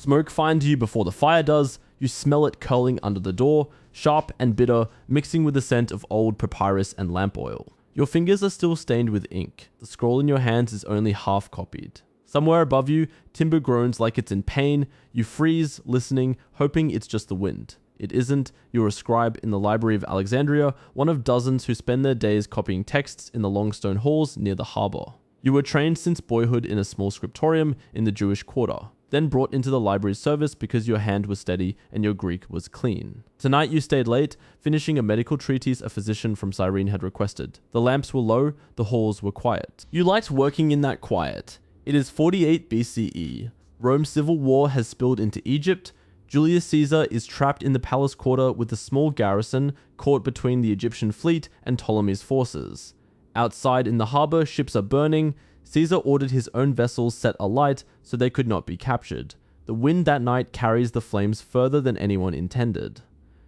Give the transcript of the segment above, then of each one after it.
Smoke finds you before the fire does. You smell it curling under the door, sharp and bitter, mixing with the scent of old papyrus and lamp oil. Your fingers are still stained with ink. The scroll in your hands is only half copied. Somewhere above you, timber groans like it's in pain. You freeze, listening, hoping it's just the wind. It isn't. You're a scribe in the Library of Alexandria, one of dozens who spend their days copying texts in the long stone halls near the harbor. You were trained since boyhood in a small scriptorium in the Jewish quarter, then brought into the library's service because your hand was steady and your Greek was clean. Tonight you stayed late, finishing a medical treatise a physician from Cyrene had requested. The lamps were low, the halls were quiet. You liked working in that quiet. It is 48 BCE. Rome's civil war has spilled into Egypt. Julius Caesar is trapped in the palace quarter with a small garrison caught between the Egyptian fleet and Ptolemy's forces. Outside in the harbor, ships are burning. Caesar ordered his own vessels set alight so they could not be captured. The wind that night carries the flames further than anyone intended.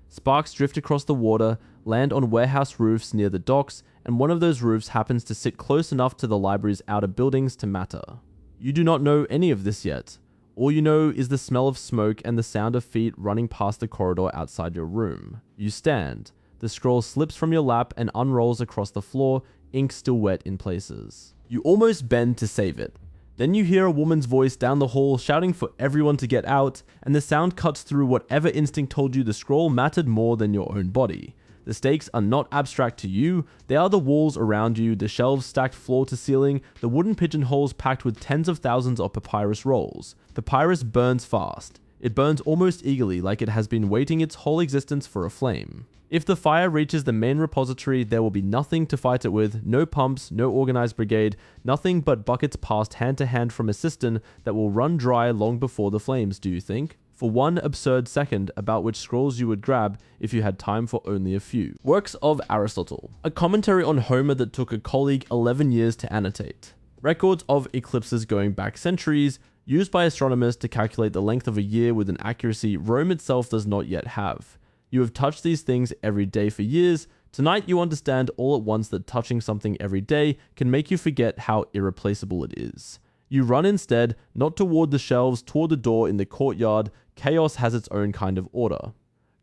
Sparks drift across the water, land on warehouse roofs near the docks, and one of those roofs happens to sit close enough to the library's outer buildings to matter. You do not know any of this yet. All you know is the smell of smoke and the sound of feet running past the corridor outside your room. You stand. The scroll slips from your lap and unrolls across the floor, ink still wet in places. You almost bend to save it. Then you hear a woman's voice down the hall shouting for everyone to get out, and the sound cuts through whatever instinct told you the scroll mattered more than your own body. The stakes are not abstract to you, they are the walls around you, the shelves stacked floor to ceiling, the wooden pigeonholes packed with tens of thousands of papyrus rolls. Papyrus burns fast. It burns almost eagerly, like it has been waiting its whole existence for a flame. If the fire reaches the main repository, there will be nothing to fight it with, no pumps, no organized brigade, nothing but buckets passed hand to hand from a cistern that will run dry long before the flames, do you think? For one absurd second about which scrolls you would grab if you had time for only a few. Works of Aristotle. A commentary on Homer that took a colleague 11 years to annotate. Records of eclipses going back centuries, used by astronomers to calculate the length of a year with an accuracy Rome itself does not yet have. You have touched these things every day for years. Tonight you understand all at once that touching something every day can make you forget how irreplaceable it is. You run instead, not toward the shelves, toward the door in the courtyard. Chaos has its own kind of order.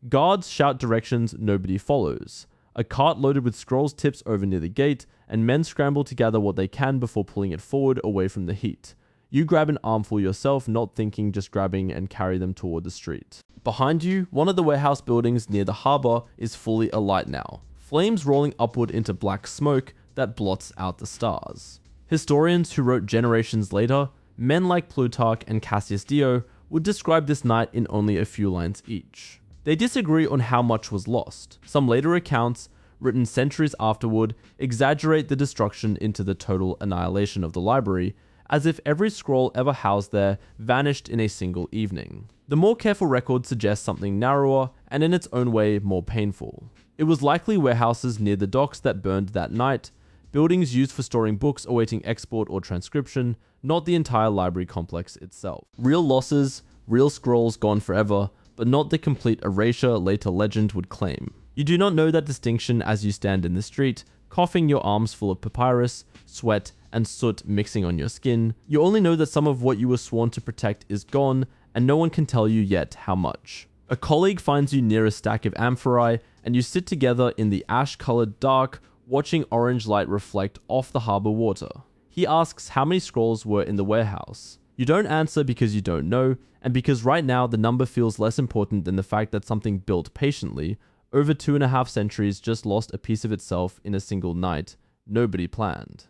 Guards shout directions nobody follows. A cart loaded with scrolls tips over near the gate, and men scramble to gather what they can before pulling it forward away from the heat. You grab an armful yourself, not thinking, just grabbing, and carry them toward the street. Behind you, one of the warehouse buildings near the harbor is fully alight now, flames rolling upward into black smoke that blots out the stars. Historians who wrote generations later, men like Plutarch and Cassius Dio, would describe this night in only a few lines each. They disagree on how much was lost. Some later accounts, written centuries afterward, exaggerate the destruction into the total annihilation of the library, as if every scroll ever housed there vanished in a single evening. The more careful record suggests something narrower, and in its own way more painful. It was likely warehouses near the docks that burned that night, buildings used for storing books awaiting export or transcription, not the entire library complex itself. Real losses, real scrolls gone forever, but not the complete erasure later legend would claim. You do not know that distinction as you stand in the street, coughing your arms full of papyrus, sweat, and soot mixing on your skin. You only know that some of what you were sworn to protect is gone, and no one can tell you yet how much. A colleague finds you near a stack of amphorae, and you sit together in the ash-colored dark, watching orange light reflect off the harbor water. He asks how many scrolls were in the warehouse. You don't answer because you don't know, and because right now the number feels less important than the fact that something built patiently, over 2.5 centuries, just lost a piece of itself in a single night. Nobody planned.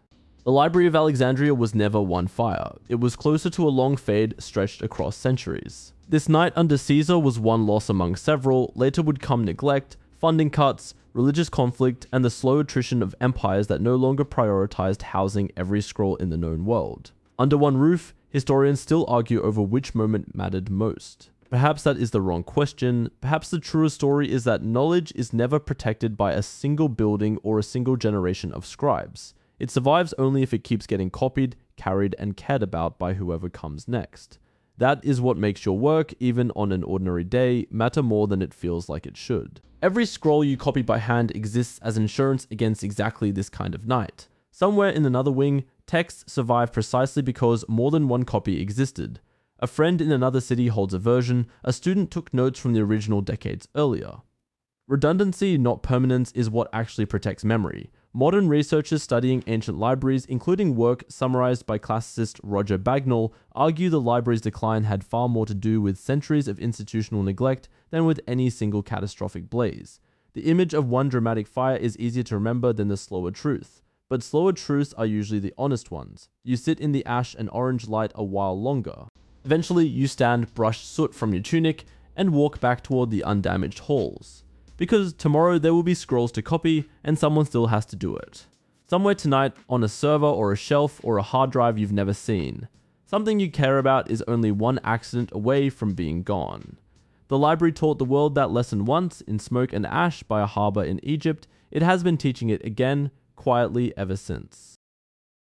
The Library of Alexandria was never one fire. It was closer to a long fade stretched across centuries. This night under Caesar was one loss among several. Later would come neglect, funding cuts, religious conflict, and the slow attrition of empires that no longer prioritized housing every scroll in the known world. Under one roof, historians still argue over which moment mattered most. Perhaps that is the wrong question. Perhaps the truer story is that knowledge is never protected by a single building or a single generation of scribes. It survives only if it keeps getting copied, carried, and cared about by whoever comes next. That is what makes your work, even on an ordinary day, matter more than it feels like it should. Every scroll you copy by hand exists as insurance against exactly this kind of night. Somewhere in another wing, texts survive precisely because more than one copy existed. A friend in another city holds a version. A student took notes from the original decades earlier. Redundancy, not permanence, is what actually protects memory. Modern researchers studying ancient libraries, including work summarized by classicist Roger Bagnall, argue the library's decline had far more to do with centuries of institutional neglect than with any single catastrophic blaze. The image of one dramatic fire is easier to remember than the slower truth. But slower truths are usually the honest ones. You sit in the ash and orange light a while longer. Eventually, you stand, brush soot from your tunic, and walk back toward the undamaged halls. Because tomorrow there will be scrolls to copy, and someone still has to do it. Somewhere tonight, on a server or a shelf or a hard drive you've never seen. Something you care about is only one accident away from being gone. The library taught the world that lesson once, in smoke and ash by a harbor in Egypt. It has been teaching it again, quietly ever since.